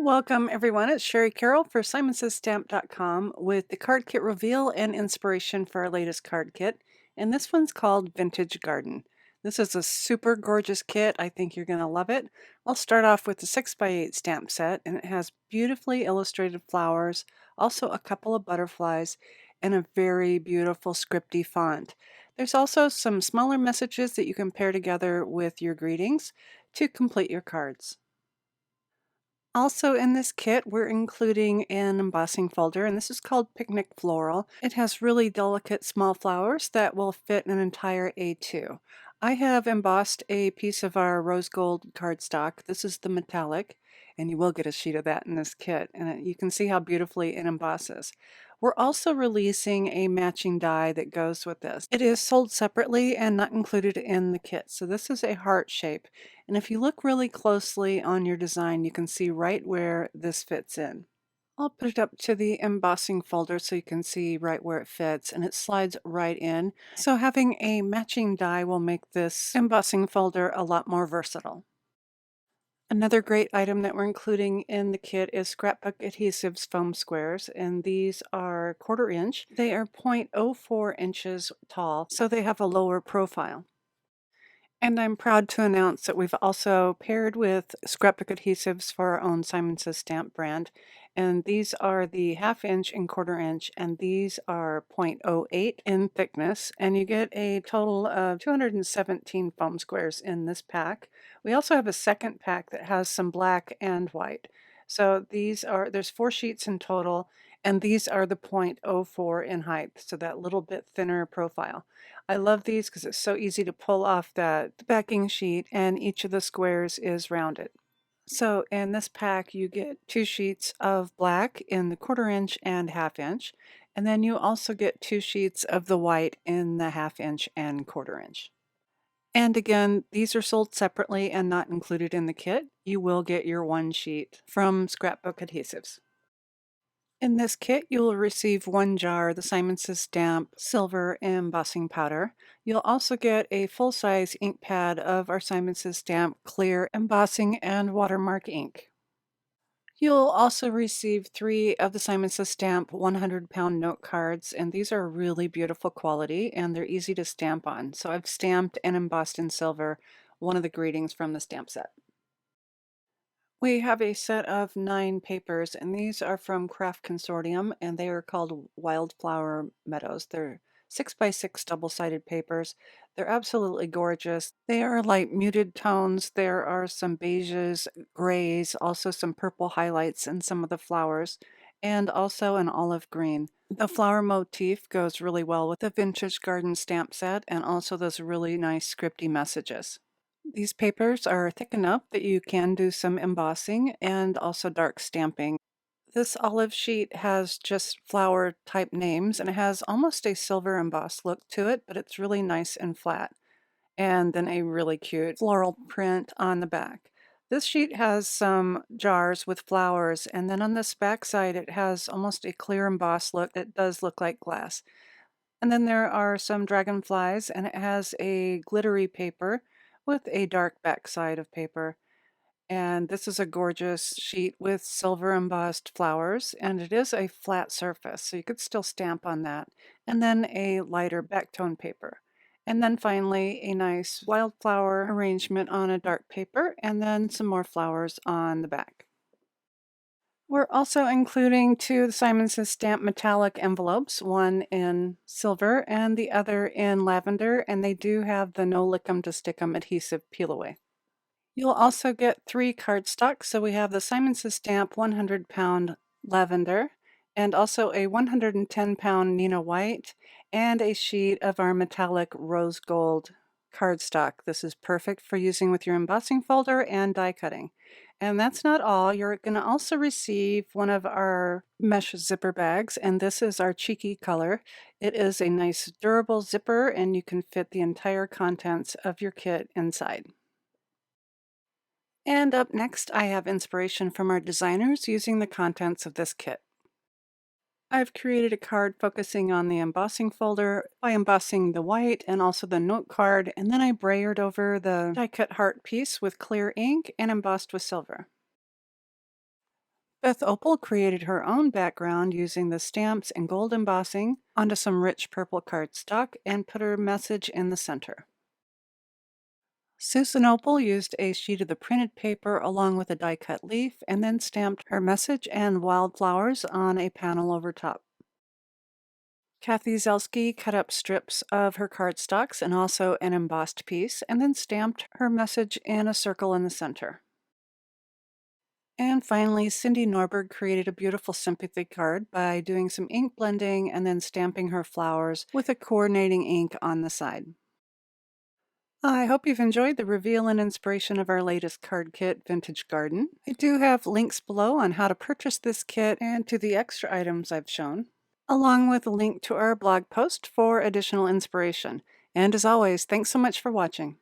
Welcome everyone, it's Shari Carroll for SimonsStamp.com with the card kit reveal and inspiration for our latest card kit, and this one's called Vintage Garden. This is a super gorgeous kit. I think you're going to love it. I'll start off with the 6x8 stamp set, and it has beautifully illustrated flowers, also a couple of butterflies, and a very beautiful scripty font. There's also some smaller messages that you can pair together with your greetings to complete your cards. Also in this kit, we're including an embossing folder, and this is called Picnic Floral. It has really delicate small flowers that will fit an entire A2. I have embossed a piece of our rose gold cardstock. This is the metallic, and you will get a sheet of that in this kit, and you can see how beautifully it embosses. We're also releasing a matching die that goes with this. It is sold separately and not included in the kit. So this is a heart shape. And if you look really closely on your design, you can see right where this fits in. I'll put it up to the embossing folder so you can see right where it fits, and it slides right in. So having a matching die will make this embossing folder a lot more versatile. Another great item that we're including in the kit is Scrapbook Adhesives foam squares, and these are 1/4 inch. They are 0.04 inches tall, so they have a lower profile. And I'm proud to announce that we've also paired with Scrapbook Adhesives for our own Simon Says Stamp brand. And these are the 1/2 inch and 1/4 inch, and these are 0.08 in thickness. And you get a total of 217 foam squares in this pack. We also have a second pack that has some black and white. So there's 4 sheets in total, and these are the 0.04 in height, so that little bit thinner profile. I love these because it's so easy to pull off that backing sheet, and each of the squares is rounded. So in this pack, you get 2 sheets of black in the 1/4 inch and 1/2 inch, and then you also get 2 sheets of the white in the 1/2 inch and 1/4 inch. And again, these are sold separately and not included in the kit. You will get your 1 sheet from Scrapbook Adhesives. In this kit, you will receive 1 jar of the Simon Says Stamp Silver Embossing Powder. You'll also get a full-size ink pad of our Simon Says Stamp Clear Embossing and Watermark ink. You'll also receive 3 of the Simon Says Stamp 100-pound note cards, and these are really beautiful quality, and they're easy to stamp on. So I've stamped and embossed in silver one of the greetings from the stamp set. We have a set of 9 papers, and these are from Craft Consortium, and they are called Wildflower Meadows. They're 6x6 double-sided papers. They're absolutely gorgeous. They are light muted tones. There are some beiges, grays, also some purple highlights in some of the flowers, and also an olive green. The flower motif goes really well with the Vintage Garden stamp set, and also those really nice scripty messages. These papers are thick enough that you can do some embossing and also dark stamping. This olive sheet has just flower type names, and it has almost a silver embossed look to it, but it's really nice and flat. And then a really cute floral print on the back. This sheet has some jars with flowers, and then on this back side it has almost a clear embossed look that does look like glass. And then there are some dragonflies, and it has a glittery paper with a dark backside of paper. And this is a gorgeous sheet with silver embossed flowers, and it is a flat surface, so you could still stamp on that. And then a lighter backtone paper. And then finally, a nice wildflower arrangement on a dark paper, and then some more flowers on the back. We're also including 2 Simon Says Stamp metallic envelopes, one in silver and the other in lavender, and they do have the no lick 'em to stick 'em adhesive peel away. You'll also get 3 cardstocks, so we have the Simon Says Stamp 100-pound lavender, and also a 110-pound Nina White, and a sheet of our metallic rose gold cardstock. This is perfect for using with your embossing folder and die cutting. And that's not all. You're going to also receive one of our mesh zipper bags, and this is our cheeky color. It is a nice durable zipper, and you can fit the entire contents of your kit inside. And up next, I have inspiration from our designers using the contents of this kit. I've created a card focusing on the embossing folder by embossing the white and also the note card, and then I brayered over the die cut heart piece with clear ink and embossed with silver. Beth Opal created her own background using the stamps and gold embossing onto some rich purple cardstock and put her message in the center. Susan Opal used a sheet of the printed paper along with a die-cut leaf and then stamped her message and wildflowers on a panel over top. Kathy Zelsky cut up strips of her cardstocks and also an embossed piece and then stamped her message in a circle in the center. And finally, Cindy Norberg created a beautiful sympathy card by doing some ink blending and then stamping her flowers with a coordinating ink on the side. I hope you've enjoyed the reveal and inspiration of our latest card kit, Vintage Garden. I do have links below on how to purchase this kit and to the extra items I've shown, along with a link to our blog post for additional inspiration. And as always, thanks so much for watching.